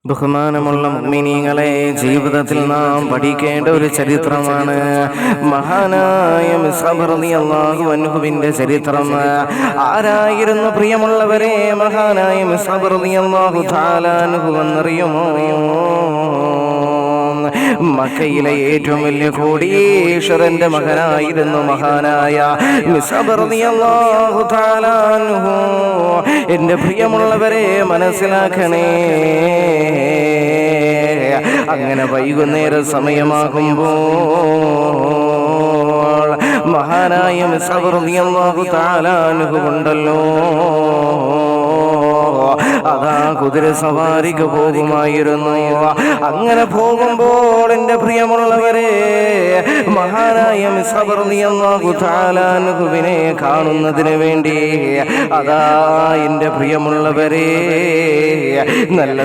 ബഹുമാനമുള്ള മുഅ്മിനീങ്ങളെ, ജീവിതത്തിൽ നാം പഠിക്കേണ്ട ഒരു ചരിത്രമാണ് മഹാനായ മിസ്അബ് റളിയല്ലാഹു അൻഹുവിന്റെ ചരിത്രം. ആരായിരുന്നു പ്രിയമുള്ളവരെ മഹാനായ മിസ്അബ് റളിയല്ലാഹു തആല അൻഹു എന്നറിയുമോ? മക്കയിലെ ഏറ്റവും വലിയ കോടീശ്വരന്റെ മകനായിരുന്നു മഹാനായ മിസ്അബ് റളിയല്ലാഹു തആല അൻഹു. എന്റെ പ്രിയമുള്ളവരെ മനസ്സിലാക്കണേ, അങ്ങനെ വൈകുന്നേര സമയമാകുമ്പോൾ മഹാനായ മിസ്അബ് റളിയല്ലാഹു തആല അൻഹു ഉണ്ടല്ലോ, അതാ കുതിര സവാരിക്ക് പോകുമായിരുന്നു. അങ്ങനെ പോകുമ്പോൾ എന്റെ പ്രിയമുള്ളവരെ മഹാനായ മിസ്അബ് റളിയല്ലാഹു തആല അൻഹുവിനെ കാണുന്നതിന് വേണ്ടി അതാ എന്റെ പ്രിയമുള്ളവരെ നല്ല